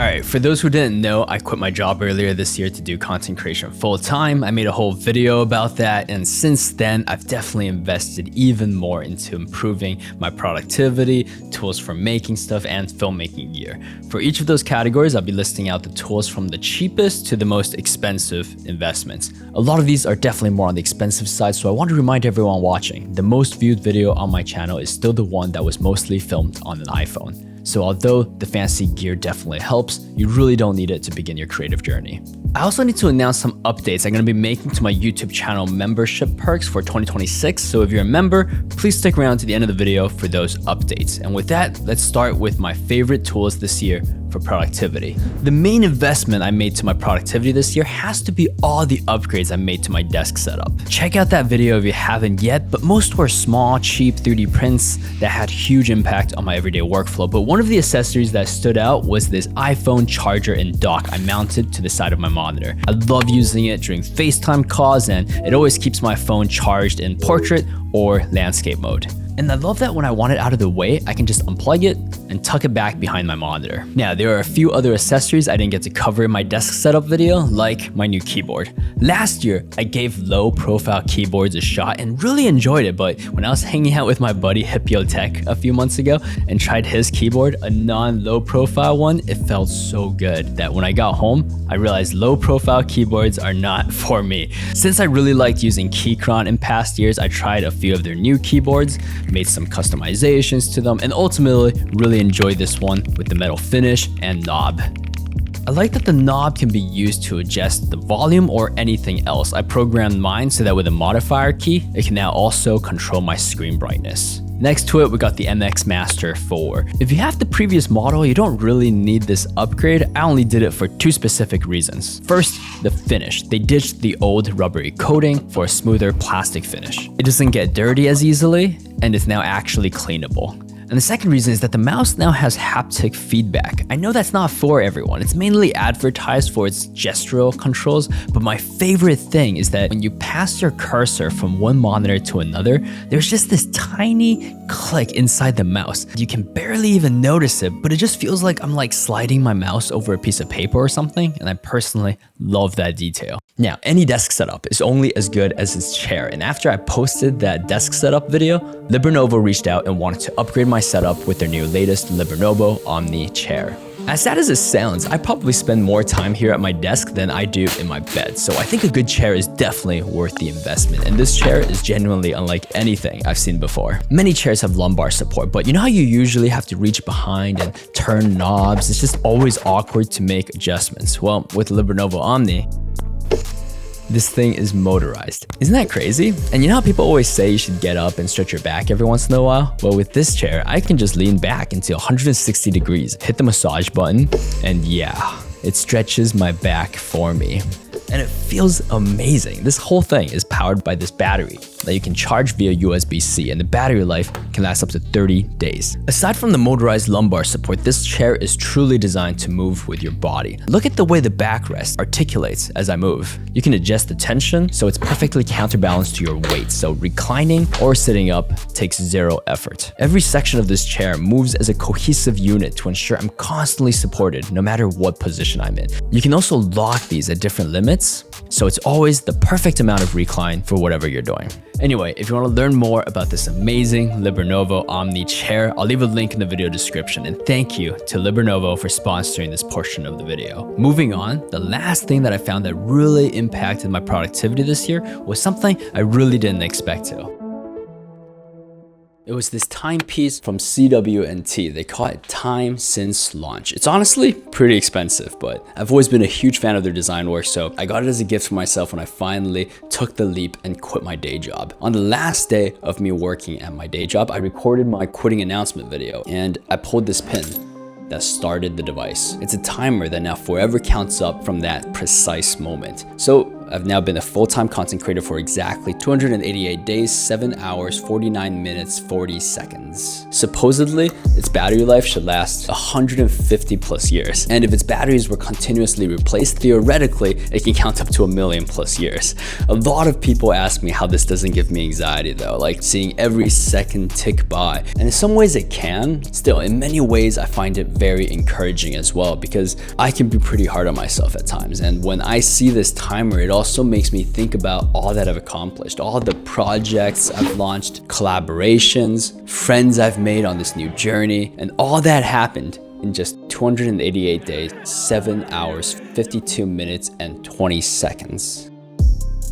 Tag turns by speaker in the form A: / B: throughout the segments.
A: Alright, for those who didn't know, I quit my job earlier this year to do content creation full time. I made a whole video about that, and since then, I've definitely invested even more into improving my productivity, tools for making stuff, and filmmaking gear. For each of those categories, I'll be listing out the tools from the cheapest to the most expensive investments. A lot of these are definitely more on the expensive side, so I want to remind everyone watching, the most viewed video on my channel is still the one that was mostly filmed on an iPhone. So although the fancy gear definitely helps, you really don't need it to begin your creative journey. I also need to announce some updates I'm going to be making to my YouTube channel membership perks for 2026. So if you're a member, please stick around to the end of the video for those updates. And with that, let's start with my favorite tools this year for productivity. The main investment I made to my productivity this year has to be all the upgrades I made to my desk setup. Check out that video if you haven't yet, but most were small, cheap 3D prints that had huge impact on my everyday workflow. But one of the accessories that stood out was this iPhone charger and dock I mounted to the side of my monitor. I love using it during FaceTime calls, and it always keeps my phone charged in portrait or landscape mode. And I love that when I want it out of the way, I can just unplug it and tuck it back behind my monitor. Now, there are a few other accessories I didn't get to cover in my desk setup video, like my new keyboard. Last year, I gave low profile keyboards a shot and really enjoyed it, but when I was hanging out with my buddy Hippio Tech a few months ago and tried his keyboard, a non-low profile one, it felt so good that when I got home, I realized low profile keyboards are not for me. Since I really liked using Keychron in past years, I tried a few of their new keyboards, made some customizations to them, and ultimately really enjoyed this one with the metal finish and knob. I like that the knob can be used to adjust the volume or anything else. I programmed mine so that with a modifier key, it can now also control my screen brightness. Next to it, we got the MX Master 4. If you have the previous model, you don't really need this upgrade. I only did it for two specific reasons. First, the finish. They ditched the old rubbery coating for a smoother plastic finish. It doesn't get dirty as easily, and it's now actually cleanable. And the second reason is that the mouse now has haptic feedback. I know that's not for everyone. It's mainly advertised for its gestural controls, but my favorite thing is that when you pass your cursor from one monitor to another, there's just this tiny click inside the mouse. You can barely even notice it, but it just feels like I'm like sliding my mouse over a piece of paper or something, and I personally love that detail. Now, any desk setup is only as good as its chair, and after I posted that desk setup video, LiberNovo reached out and wanted to upgrade my setup with their new latest LiberNovo Omni chair. As sad as it sounds, I probably spend more time here at my desk than I do in my bed, so I think a good chair is definitely worth the investment, and this chair is genuinely unlike anything I've seen before. Many chairs have lumbar support, but you know how you usually have to reach behind and turn knobs? It's just always awkward to make adjustments. Well, with LiberNovo Omni, this thing is motorized. Isn't that crazy? And you know how people always say you should get up and stretch your back every once in a while? Well, with this chair, I can just lean back until 160 degrees, hit the massage button, and yeah, it stretches my back for me. And it feels amazing. This whole thing is powered by this battery that you can charge via USB-C, and the battery life can last up to 30 days. Aside from the motorized lumbar support, this chair is truly designed to move with your body. Look at the way the backrest articulates as I move. You can adjust the tension so it's perfectly counterbalanced to your weight, so reclining or sitting up takes zero effort. Every section of this chair moves as a cohesive unit to ensure I'm constantly supported no matter what position I'm in. You can also lock these at different limits, so it's always the perfect amount of recline for whatever you're doing. Anyway, if you want to learn more about this amazing LiberNovo Omni chair, I'll leave a link in the video description, and thank you to LiberNovo for sponsoring this portion of the video. Moving on, the last thing that I found that really impacted my productivity this year was something I really didn't expect to. It was this timepiece from CW&T. They call it Time Since Launch. It's honestly pretty expensive, but I've always been a huge fan of their design work, so I got it as a gift for myself when I finally took the leap and quit my day job. On the last day of me working at my day job, I recorded my quitting announcement video, and I pulled this pin that started the device. It's a timer that now forever counts up from that precise moment. So I've now been a full-time content creator for exactly 288 days, 7 hours, 49 minutes, 40 seconds. Supposedly, its battery life should last 150 plus years. And if its batteries were continuously replaced, theoretically, it can count up to 1,000,000 plus years. A lot of people ask me how this doesn't give me anxiety though, like seeing every second tick by. And in some ways it can. Still, in many ways, I find it very encouraging as well, because I can be pretty hard on myself at times. And when I see this timer, it also makes me think about all that I've accomplished, all the projects I've launched, collaborations, friends I've made on this new journey, and all that happened in just 288 days, 7 hours, 52 minutes, and 20 seconds.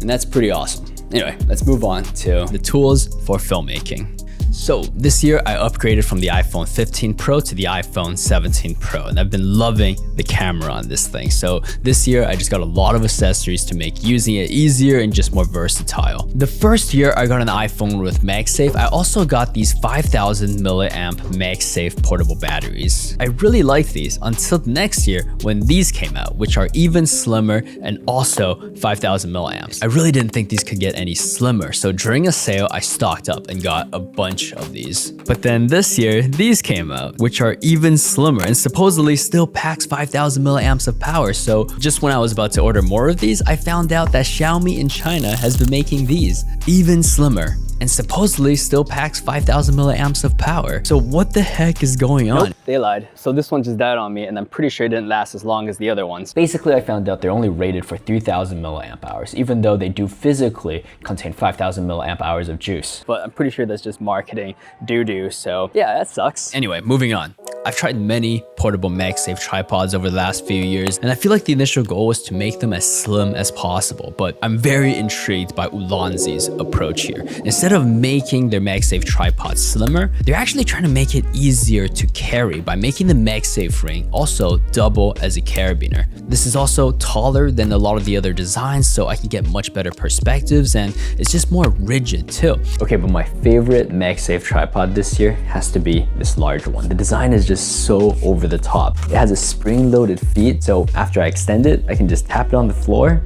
A: And that's pretty awesome. Anyway, let's move on to the tools for filmmaking. So this year I upgraded from the iPhone 15 Pro to the iPhone 17 Pro, and I've been loving the camera on this thing. So this year I just got a lot of accessories to make using it easier and just more versatile. The first year I got an iPhone with MagSafe. I also got these 5,000 milliamp MagSafe portable batteries. I really liked these until next year when these came out, which are even slimmer and also 5,000 milliamps. I really didn't think these could get any slimmer. So during a sale, I stocked up and got a bunch of these. But then this year, these came out, which are even slimmer and supposedly still packs 5,000 milliamps of power. So just when I was about to order more of these, I found out that Xiaomi in China has been making these even slimmer and supposedly still packs 5,000 milliamps of power. So what the heck is going on? Nope, they lied. So this one just died on me, and I'm pretty sure it didn't last as long as the other ones. Basically, I found out they're only rated for 3,000 milliamp hours, even though they do physically contain 5,000 milliamp hours of juice. But I'm pretty sure that's just marketing doo-doo, so yeah, that sucks. Anyway, moving on. I've tried many portable MagSafe tripods over the last few years, and I feel like the initial goal was to make them as slim as possible, but I'm very intrigued by Ulanzi's approach here. Instead of making their MagSafe tripod slimmer, they're actually trying to make it easier to carry by making the MagSafe ring also double as a carabiner. This is also taller than a lot of the other designs, so I can get much better perspectives, and it's just more rigid too. Okay, but my favorite MagSafe tripod this year has to be this large one. The design is just so over the top. It has a spring-loaded feet, so after I extend it, I can just tap it on the floor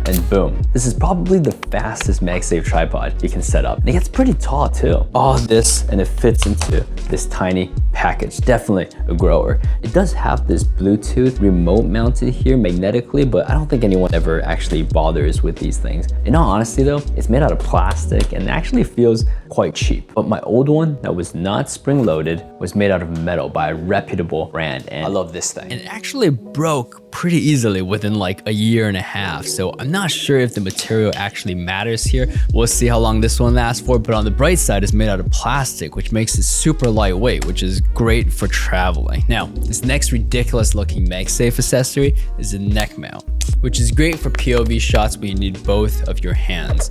A: and boom. This is probably the fastest MagSafe tripod you can set up. And it gets pretty tall too. All this, and it fits into this tiny package. Definitely a grower. It does have this Bluetooth remote mounted here magnetically, but I don't think anyone ever actually bothers with these things. In all honesty though, it's made out of plastic and it actually feels quite cheap. But my old one that was not spring-loaded was made out of metal by a reputable brand, and I love this thing. And it actually broke pretty easily within like a year and a half, so I'm not sure if the material actually matters here. We'll see how long this one lasts for, but on the bright side, it's made out of plastic, which makes it super lightweight, which is great for traveling. Now, this next ridiculous looking MagSafe accessory is a neck mount, which is great for POV shots where you need both of your hands.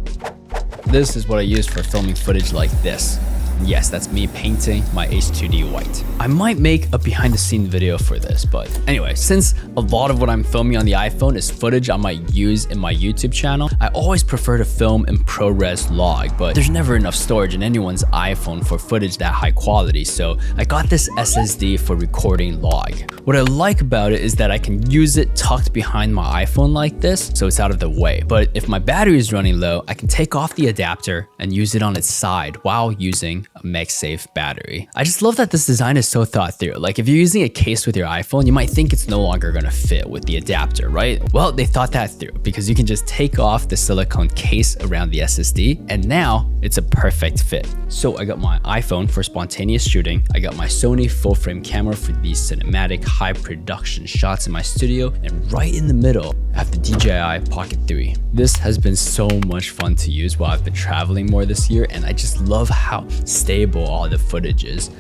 A: This is what I use for filming footage like this. Yes, that's me painting my H2D white. I might make a behind the scene video for this, but anyway, since a lot of what I'm filming on the iPhone is footage I might use in my YouTube channel, I always prefer to film in ProRes log, but there's never enough storage in anyone's iPhone for footage that high quality, so I got this SSD for recording log. What I like about it is that I can use it tucked behind my iPhone like this, so it's out of the way. But if my battery is running low, I can take off the adapter and use it on its side while using a MagSafe battery. I just love that this design is so thought through. Like if you're using a case with your iPhone, you might think it's no longer gonna fit with the adapter, right? Well, they thought that through because you can just take off the silicone case around the SSD and now it's a perfect fit. So I got my iPhone for spontaneous shooting. I got my Sony full frame camera for these cinematic high production shots in my studio, and right in the middle, I have the DJI Pocket 3. This has been so much fun to use while I've been traveling more this year, and I just love how stable all the footage is.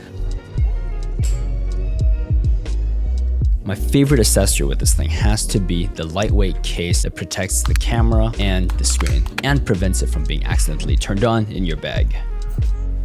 A: My favorite accessory with this thing has to be the lightweight case that protects the camera and the screen and prevents it from being accidentally turned on in your bag.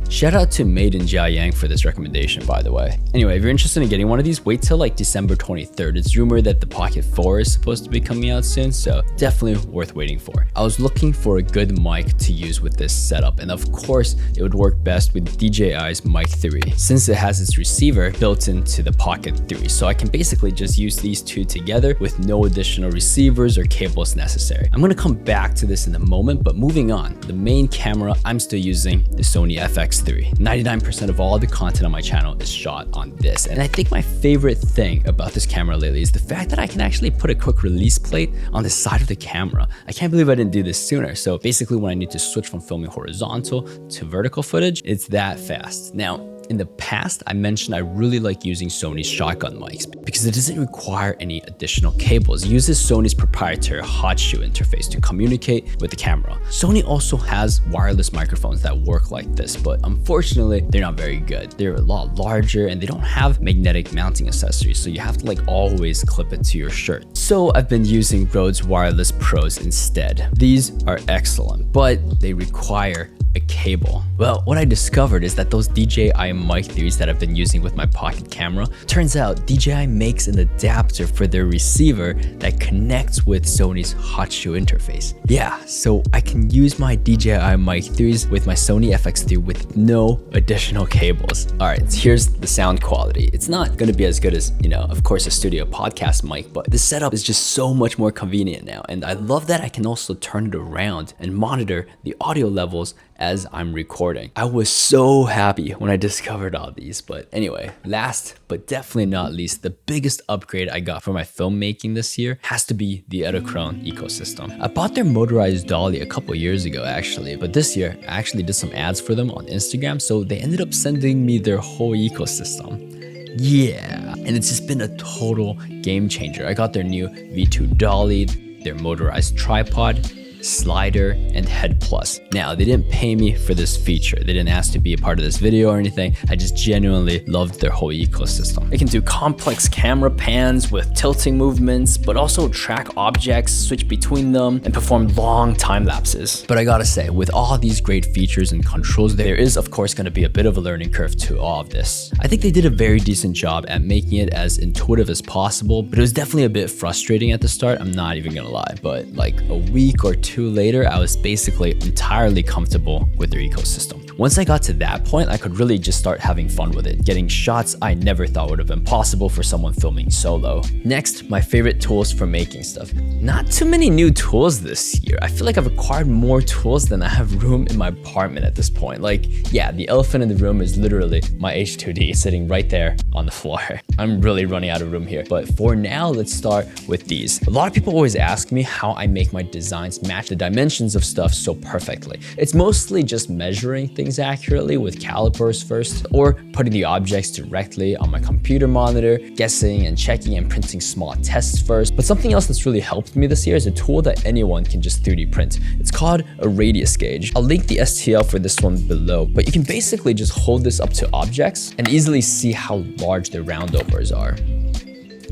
A: Shout out to Made in Jiayang for this recommendation, by the way. Anyway, if you're interested in getting one of these, wait till like December 23rd. It's rumored that the Pocket 4 is supposed to be coming out soon, so definitely worth waiting for. I was looking for a good mic to use with this setup, and of course, it would work best with DJI's Mic 3, since it has its receiver built into the Pocket 3, so I can basically just use these two together with no additional receivers or cables necessary. I'm gonna come back to this in a moment, but moving on, the main camera, I'm still using the Sony FX FX3. 99% of all the content on my channel is shot on this. And I think my favorite thing about this camera lately is the fact that I can actually put a quick release plate on the side of the camera. I can't believe I didn't do this sooner. So basically when I need to switch from filming horizontal to vertical footage, it's that fast. Now, in the past, I mentioned I really like using Sony's shotgun mics because it doesn't require any additional cables. It uses Sony's proprietary hot shoe interface to communicate with the camera. Sony also has wireless microphones that work like this, but unfortunately, they're not very good. They're a lot larger and they don't have magnetic mounting accessories, so you have to like always clip it to your shirt. So I've been using Rode's Wireless Pros instead. These are excellent, but they require a cable. Well, what I discovered is that those DJI mic 3s that I've been using with my pocket camera, turns out DJI makes an adapter for their receiver that connects with Sony's hot shoe interface. Yeah, so I can use my DJI mic 3s with my Sony FX3 with no additional cables. All right, here's the sound quality. It's not gonna be as good as, of course, a studio podcast mic, but the setup is just so much more convenient now. And I love that I can also turn it around and monitor the audio levels as I'm recording. I was so happy when I discovered all these. But anyway, last but definitely not least, the biggest upgrade I got for my filmmaking this year has to be the Elechrone ecosystem. I bought their motorized dolly a couple years ago actually, but this year I actually did some ads for them on Instagram, so they ended up sending me their whole ecosystem. Yeah, and it's just been a total game changer. I got their new V2 dolly, their motorized tripod, slider, and head plus. Now, they didn't pay me for this feature. They didn't ask to be a part of this video or anything. I just genuinely loved their whole ecosystem. It can do complex camera pans with tilting movements, but also track objects, switch between them, and perform long time lapses. But I gotta say, with all these great features and controls, there is of course gonna be a bit of a learning curve to all of this. I think they did a very decent job at making it as intuitive as possible, but it was definitely a bit frustrating at the start, I'm not even gonna lie. But like a week or two later, I was basically entirely comfortable with their ecosystem. Once I got to that point, I could really just start having fun with it, getting shots I never thought would have been possible for someone filming solo. Next, my favorite tools for making stuff. Not too many new tools this year. I feel like I've acquired more tools than I have room in my apartment at this point. Like, yeah, the elephant in the room is literally my H2D sitting right there on the floor. I'm really running out of room here. But for now, let's start with these. A lot of people always ask me how I make my designs match the dimensions of stuff so perfectly. It's mostly just measuring things accurately with calipers first, or putting the objects directly on my computer monitor, guessing and checking and printing small tests first. But something else that's really helped me this year is a tool that anyone can just 3D print. It's called a radius gauge. I'll link the STL for this one below, but you can basically just hold this up to objects and easily see how large the roundovers are.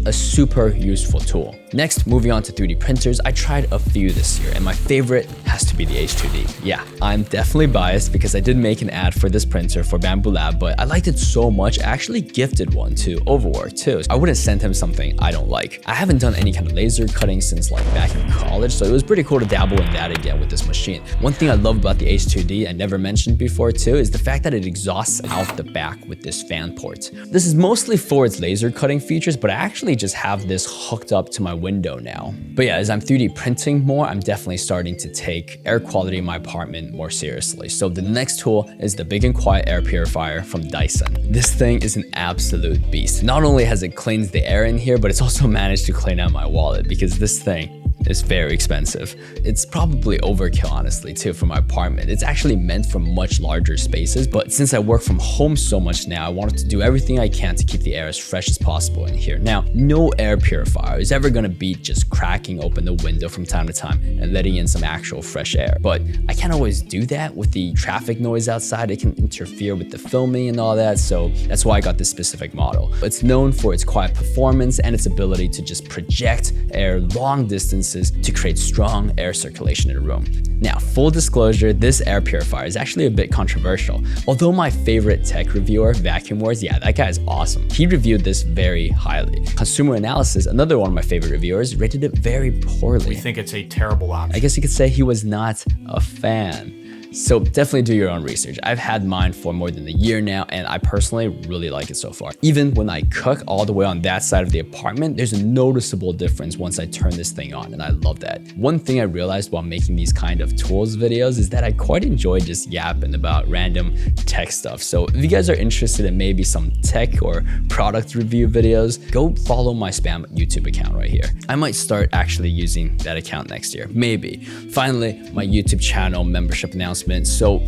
A: A super useful tool. Next, moving on to 3D printers, I tried a few this year, and my favorite has to be the H2D. Yeah, I'm definitely biased because I did make an ad for this printer for Bamboo Lab, but I liked it so much, I actually gifted one to Overwork too. I wouldn't send him something I don't like. I haven't done any kind of laser cutting since like back in college, so it was pretty cool to dabble in that again with this machine. One thing I love about the H2D I never mentioned before too is the fact that it exhausts out the back with this fan port. This is mostly for its laser cutting features, but I actually just have this hooked up to my window now. But yeah, as I'm 3D printing more, I'm definitely starting to take air quality in my apartment more seriously. So the next tool is the Big and Quiet air purifier from Dyson. This thing is an absolute beast. Not only has it cleansed the air in here, but it's also managed to clean out my wallet because this thing is very expensive. It's probably overkill, honestly, too, for my apartment. It's actually meant for much larger spaces, but since I work from home so much now, I wanted to do everything I can to keep the air as fresh as possible in here. Now, no air purifier is ever gonna beat just cracking open the window from time to time and letting in some actual fresh air. But I can't always do that with the traffic noise outside. It can interfere with the filming and all that, so that's why I got this specific model. It's known for its quiet performance and its ability to just project air long distances to create strong air circulation in a room. Now, full disclosure, this air purifier is actually a bit controversial. Although my favorite tech reviewer, Vacuum Wars, yeah, that guy is awesome. He reviewed this very highly. Consumer Analysis, another one of my favorite reviewers, rated it very poorly.
B: We think it's a terrible option.
A: I guess you could say he was not a fan. So definitely do your own research. I've had mine for more than a year now, and I personally really like it so far. Even when I cook all the way on that side of the apartment, there's a noticeable difference once I turn this thing on, and I love that. One thing I realized while making these kind of tools videos is that I quite enjoy just yapping about random tech stuff. So if you guys are interested in maybe some tech or product review videos, go follow my spam YouTube account right here. I might start actually using that account next year, maybe. Finally, my YouTube channel membership announcement. So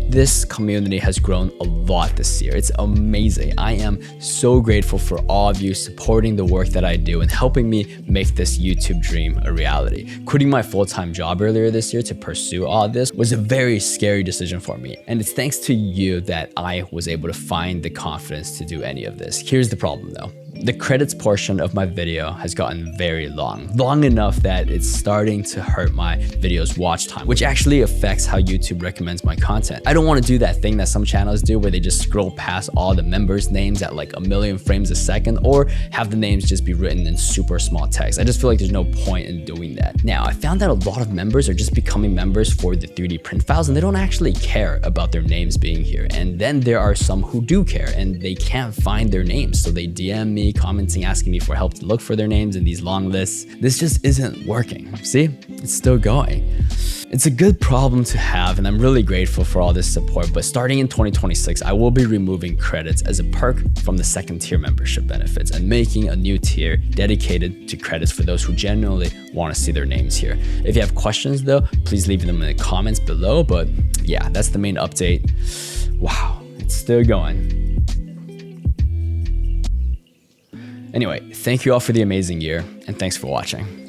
A: this community has grown a lot this year. It's amazing. I am so grateful for all of you supporting the work that I do and helping me make this YouTube dream a reality. Quitting my full-time job earlier this year to pursue all of this was a very scary decision for me. And it's thanks to you that I was able to find the confidence to do any of this. Here's the problem though. The credits portion of my video has gotten very long enough that it's starting to hurt my video's watch time, which actually affects how YouTube recommends my content. I don't want to do that thing that some channels do where they just scroll past all the members' names at like 1,000,000 frames a second, or have the names just be written in super small text. I just feel like there's no point in doing that. Now, I found that a lot of members are just becoming members for the 3D print files, and they don't actually care about their names being here. And then there are some who do care, and they can't find their names, so they DM me, commenting, asking me for help to look for their names in these long lists. This just isn't working. See, it's still going. It's a good problem to have, and I'm really grateful for all this support, but starting in 2026, I will be removing credits as a perk from the second tier membership benefits and making a new tier dedicated to credits for those who genuinely want to see their names here. If you have questions though, please leave them in the comments below, but yeah, that's the main update. Wow, it's still going. Anyway, thank you all for the amazing year, and thanks for watching.